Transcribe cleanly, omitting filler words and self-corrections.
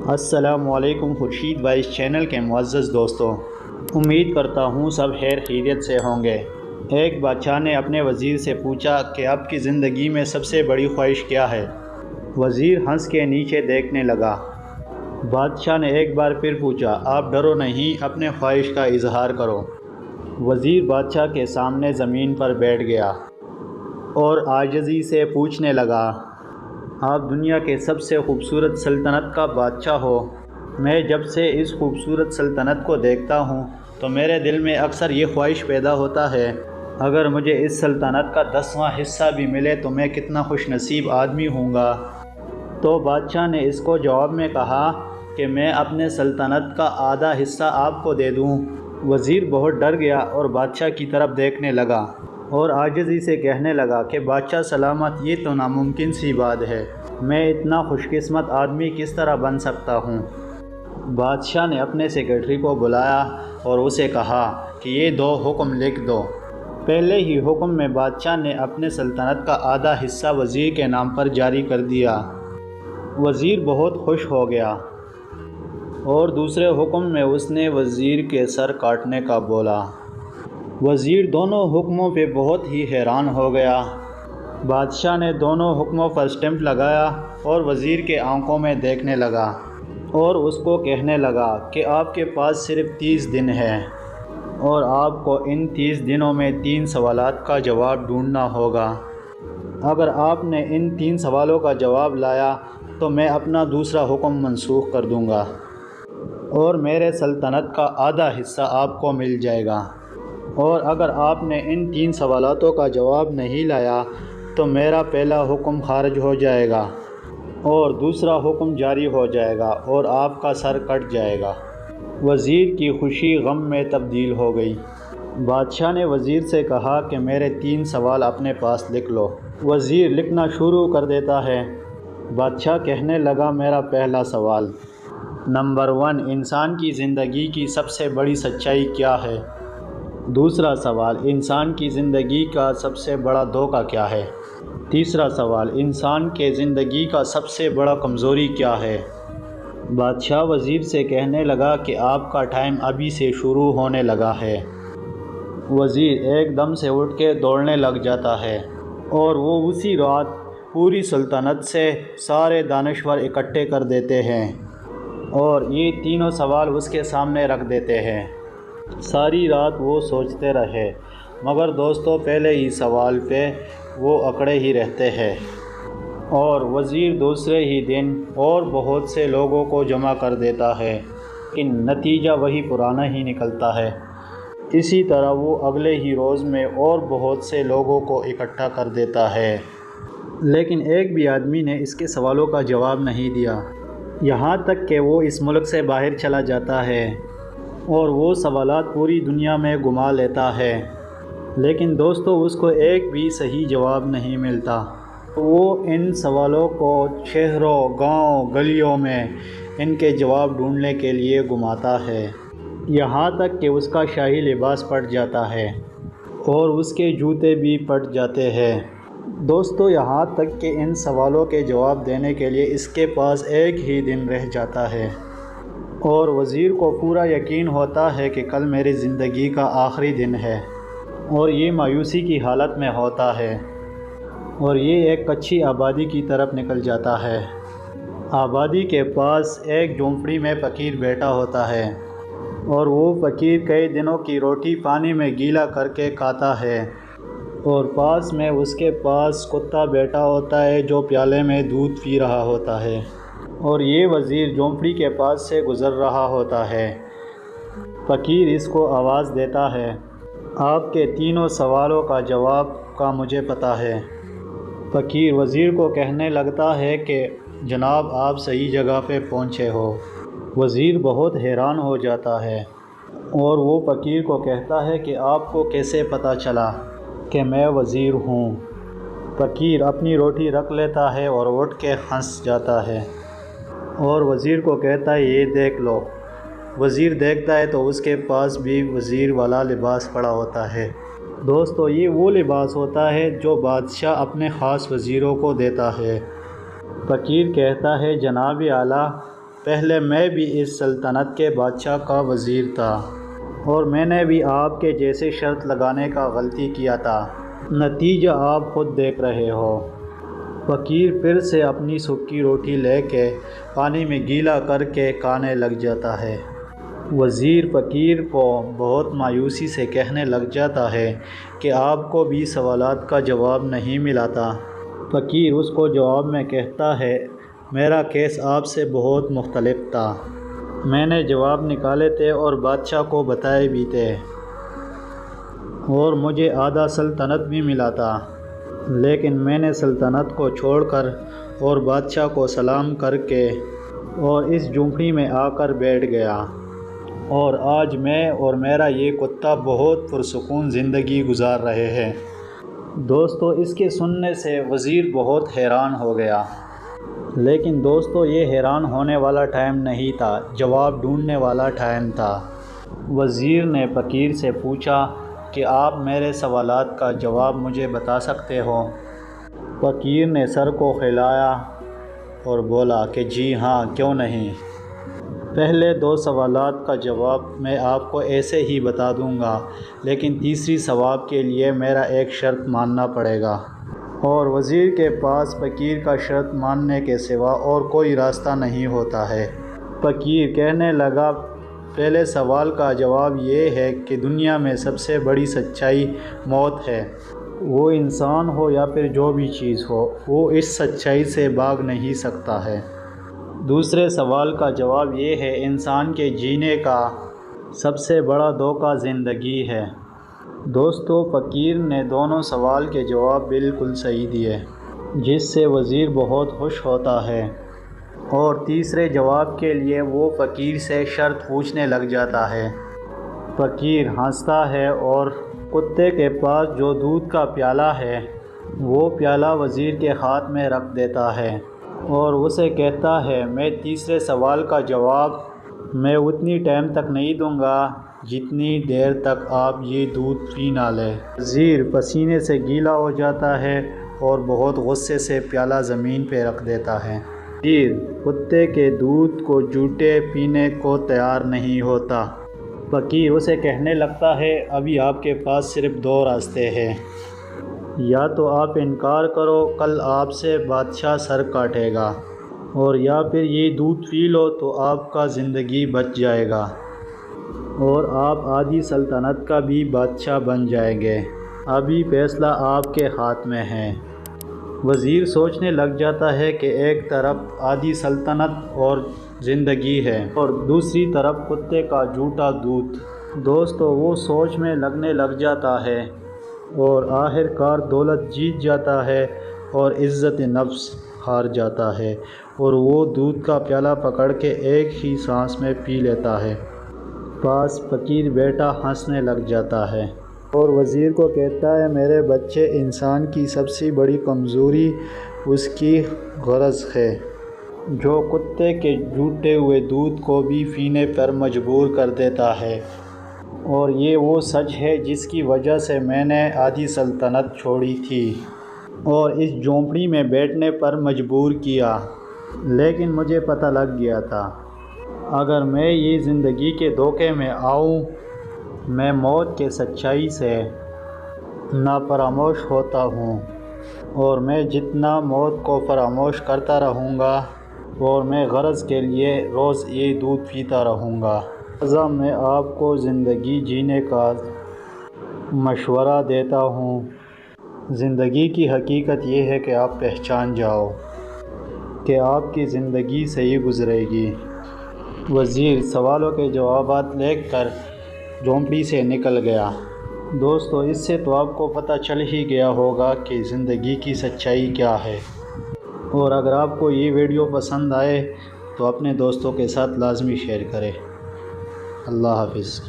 السلام علیکم Khurshid voice channel کے معزز دوستوں، امید کرتا ہوں سب خیر خیریت سے ہوں گے۔ ایک بادشاہ نے اپنے وزیر سے پوچھا کہ آپ کی زندگی میں سب سے بڑی خواہش کیا ہے؟ وزیر ہنس کے نیچے دیکھنے لگا۔ بادشاہ نے ایک بار پھر پوچھا، آپ ڈرو نہیں، اپنے خواہش کا اظہار کرو۔ وزیر بادشاہ کے سامنے زمین پر بیٹھ گیا اور عاجزی سے پوچھنے لگا، آپ دنیا کے سب سے خوبصورت سلطنت کا بادشاہ ہو۔ میں جب سے اس خوبصورت سلطنت کو دیکھتا ہوں تو میرے دل میں اکثر یہ خواہش پیدا ہوتا ہے، اگر مجھے اس سلطنت کا 10واں حصہ بھی ملے تو میں کتنا خوش نصیب آدمی ہوں گا۔ تو بادشاہ نے اس کو جواب میں کہا کہ میں اپنے سلطنت کا آدھا حصہ آپ کو دے دوں۔ وزیر بہت ڈر گیا اور بادشاہ کی طرف دیکھنے لگا اور عاجزی سے کہنے لگا کہ بادشاہ سلامت، یہ تو ناممکن سی بات ہے، میں اتنا خوش قسمت آدمی کس طرح بن سکتا ہوں؟ بادشاہ نے اپنے سیکرٹری کو بلایا اور اسے کہا کہ یہ 2 حکم لکھ دو۔ پہلے ہی حکم میں بادشاہ نے اپنے سلطنت کا آدھا حصہ وزیر کے نام پر جاری کر دیا۔ وزیر بہت خوش ہو گیا اور دوسرے حکم میں اس نے وزیر کے سر کاٹنے کا بولا۔ وزیر دونوں حکموں پہ بہت ہی حیران ہو گیا۔ بادشاہ نے دونوں حکموں پر اسٹمپ لگایا اور وزیر کے آنکھوں میں دیکھنے لگا اور اس کو کہنے لگا کہ آپ کے پاس صرف 30 دن ہیں اور آپ کو ان 30 دنوں میں 3 سوالات کا جواب ڈھونڈنا ہوگا۔ اگر آپ نے ان 3 سوالوں کا جواب لایا تو میں اپنا دوسرا حکم منسوخ کر دوں گا اور میرے سلطنت کا آدھا حصہ آپ کو مل جائے گا، اور اگر آپ نے ان 3 سوالاتوں کا جواب نہیں لایا تو میرا پہلا حکم خارج ہو جائے گا اور دوسرا حکم جاری ہو جائے گا اور آپ کا سر کٹ جائے گا۔ وزیر کی خوشی غم میں تبدیل ہو گئی۔ بادشاہ نے وزیر سے کہا کہ میرے 3 سوال اپنے پاس لکھ لو۔ وزیر لکھنا شروع کر دیتا ہے۔ بادشاہ کہنے لگا، میرا پہلا سوال، نمبر 1، انسان کی زندگی کی سب سے بڑی سچائی کیا ہے؟ دوسرا سوال، انسان کی زندگی کا سب سے بڑا دھوکہ کیا ہے؟ تیسرا سوال، انسان کے زندگی کا سب سے بڑا کمزوری کیا ہے؟ بادشاہ وزیر سے کہنے لگا کہ آپ کا ٹائم ابھی سے شروع ہونے لگا ہے۔ وزیر ایک دم سے اٹھ کے دوڑنے لگ جاتا ہے اور وہ اسی رات پوری سلطنت سے سارے دانشور اکٹھے کر دیتے ہیں اور یہ تینوں سوال اس کے سامنے رکھ دیتے ہیں۔ ساری رات وہ سوچتے رہے، مگر دوستو پہلے ہی سوال پہ وہ اکڑے ہی رہتے ہیں اور وزیر دوسرے ہی دن اور بہت سے لوگوں کو جمع کر دیتا ہے، لیکن نتیجہ وہی پرانا ہی نکلتا ہے۔ اسی طرح وہ اگلے ہی روز میں اور بہت سے لوگوں کو اکٹھا کر دیتا ہے، لیکن ایک بھی آدمی نے اس کے سوالوں کا جواب نہیں دیا، یہاں تک کہ وہ اس ملک سے باہر چلا جاتا ہے اور وہ سوالات پوری دنیا میں گھما لیتا ہے، لیکن دوستو اس کو ایک بھی صحیح جواب نہیں ملتا۔ وہ ان سوالوں کو شہروں، گاؤں، گلیوں میں ان کے جواب ڈھونڈنے کے لیے گھماتا ہے، یہاں تک کہ اس کا شاہی لباس پھٹ جاتا ہے اور اس کے جوتے بھی پھٹ جاتے ہیں۔ دوستو یہاں تک کہ ان سوالوں کے جواب دینے کے لیے اس کے پاس ایک ہی دن رہ جاتا ہے اور وزیر کو پورا یقین ہوتا ہے کہ کل میری زندگی کا آخری دن ہے، اور یہ مایوسی کی حالت میں ہوتا ہے اور یہ ایک کچی آبادی کی طرف نکل جاتا ہے۔ آبادی کے پاس ایک جھونپڑی میں فقیر بیٹھا ہوتا ہے اور وہ فقیر کئی دنوں کی روٹی پانی میں گیلا کر کے کھاتا ہے، اور پاس میں اس کے پاس کتا بیٹھا ہوتا ہے جو پیالے میں دودھ پی رہا ہوتا ہے، اور یہ وزیر جھونپڑی کے پاس سے گزر رہا ہوتا ہے۔ فقیر اس کو آواز دیتا ہے، آپ کے تینوں سوالوں کا جواب کا مجھے پتہ ہے۔ فقیر وزیر کو کہنے لگتا ہے کہ جناب آپ صحیح جگہ پہ پہنچے ہو۔ وزیر بہت حیران ہو جاتا ہے اور وہ فقیر کو کہتا ہے کہ آپ کو کیسے پتہ چلا کہ میں وزیر ہوں؟ فقیر اپنی روٹی رکھ لیتا ہے اور اٹھ کے ہنس جاتا ہے اور وزیر کو کہتا ہے، یہ دیکھ لو۔ وزیر دیکھتا ہے تو اس کے پاس بھی وزیر والا لباس پڑا ہوتا ہے۔ دوستو یہ وہ لباس ہوتا ہے جو بادشاہ اپنے خاص وزیروں کو دیتا ہے۔ فقیر کہتا ہے، جناب اعلیٰ پہلے میں بھی اس سلطنت کے بادشاہ کا وزیر تھا اور میں نے بھی آپ کے جیسے شرط لگانے کا غلطی کیا تھا، نتیجہ آپ خود دیکھ رہے ہو۔ فقیر پھر سے اپنی سکی روٹی لے کے پانی میں گیلا کر کے کھانے لگ جاتا ہے۔ وزیر فقیر کو بہت مایوسی سے کہنے لگ جاتا ہے کہ آپ کو بھی سوالات کا جواب نہیں ملا تھا۔ فقیر اس کو جواب میں کہتا ہے، میرا کیس آپ سے بہت مختلف تھا، میں نے جواب نکالے تھے اور بادشاہ کو بتائے بھی تھے اور مجھے آدھا سلطنت بھی ملا تھا، لیکن میں نے سلطنت کو چھوڑ کر اور بادشاہ کو سلام کر کے اور اس جھونپڑی میں آ کر بیٹھ گیا، اور آج میں اور میرا یہ کتا بہت پرسکون زندگی گزار رہے ہیں۔ دوستو اس کے سننے سے وزیر بہت حیران ہو گیا، لیکن دوستو یہ حیران ہونے والا ٹائم نہیں تھا، جواب ڈھونڈنے والا ٹائم تھا۔ وزیر نے فقیر سے پوچھا کہ آپ میرے سوالات کا جواب مجھے بتا سکتے ہو؟ فقیر نے سر کو ہلایا اور بولا کہ جی ہاں، کیوں نہیں۔ پہلے 2 سوالات کا جواب میں آپ کو ایسے ہی بتا دوں گا، لیکن تیسری سوال کے لیے میرا ایک شرط ماننا پڑے گا۔ اور وزیر کے پاس فقیر کا شرط ماننے کے سوا اور کوئی راستہ نہیں ہوتا ہے۔ فقیر کہنے لگا، پہلے سوال کا جواب یہ ہے کہ دنیا میں سب سے بڑی سچائی موت ہے، وہ انسان ہو یا پھر جو بھی چیز ہو، وہ اس سچائی سے بھاگ نہیں سکتا ہے۔ دوسرے سوال کا جواب یہ ہے، انسان کے جینے کا سب سے بڑا دھوکہ زندگی ہے۔ دوستو فقیر نے دونوں سوال کے جواب بالکل صحیح دیے، جس سے وزیر بہت خوش ہوتا ہے، اور تیسرے جواب کے لیے وہ فقیر سے شرط پوچھنے لگ جاتا ہے۔ فقیر ہنستا ہے اور کتے کے پاس جو دودھ کا پیالہ ہے وہ پیالہ وزیر کے ہاتھ میں رکھ دیتا ہے اور اسے کہتا ہے، میں تیسرے سوال کا جواب میں اتنی ٹائم تک نہیں دوں گا جتنی دیر تک آپ یہ دودھ پی نہ لیں۔ وزیر پسینے سے گیلا ہو جاتا ہے اور بہت غصے سے پیالہ زمین پہ رکھ دیتا ہے۔ وزیر کتے کے دودھ کو جھوٹے پینے کو تیار نہیں ہوتا۔ فقیر اسے کہنے لگتا ہے، ابھی آپ کے پاس صرف 2 راستے ہیں، یا تو آپ انکار کرو، کل آپ سے بادشاہ سر کاٹے گا، اور یا پھر یہ دودھ پی لو تو آپ کا زندگی بچ جائے گا اور آپ آدھی سلطنت کا بھی بادشاہ بن جائیں گے، ابھی فیصلہ آپ کے ہاتھ میں ہے۔ وزیر سوچنے لگ جاتا ہے کہ ایک طرف آدھی سلطنت اور زندگی ہے اور دوسری طرف کتے کا جھوٹا دودھ۔ دوستو وہ سوچ میں لگنے لگ جاتا ہے اور آخر کار دولت جیت جاتا ہے اور عزت نفس ہار جاتا ہے، اور وہ دودھ کا پیالہ پکڑ کے ایک ہی سانس میں پی لیتا ہے۔ پاس فقیر بیٹا ہنسنے لگ جاتا ہے اور وزیر کو کہتا ہے، میرے بچے، انسان کی سب سے بڑی کمزوری اس کی غرض ہے، جو کتے کے جھوٹے ہوئے دودھ کو بھی پینے پر مجبور کر دیتا ہے، اور یہ وہ سچ ہے جس کی وجہ سے میں نے آدھی سلطنت چھوڑی تھی اور اس جھونپڑی میں بیٹھنے پر مجبور کیا، لیکن مجھے پتہ لگ گیا تھا اگر میں یہ زندگی کے دھوکے میں آؤں، میں موت کے سچائی سے ناپراموش ہوتا ہوں، اور میں جتنا موت کو فراموش کرتا رہوں گا اور میں غرض کے لیے روز یہ دودھ پیتا رہوں گا۔ لہٰذا میں آپ کو زندگی جینے کا مشورہ دیتا ہوں، زندگی کی حقیقت یہ ہے کہ آپ پہچان جاؤ کہ آپ کی زندگی صحیح گزرے گی۔ وزیر سوالوں کے جوابات لے کر جھونپڑی سے نکل گیا۔ دوستو اس سے تو آپ کو پتہ چل ہی گیا ہوگا کہ زندگی کی سچائی کیا ہے، اور اگر آپ کو یہ ویڈیو پسند آئے تو اپنے دوستوں کے ساتھ لازمی شیئر کریں۔ اللہ حافظ۔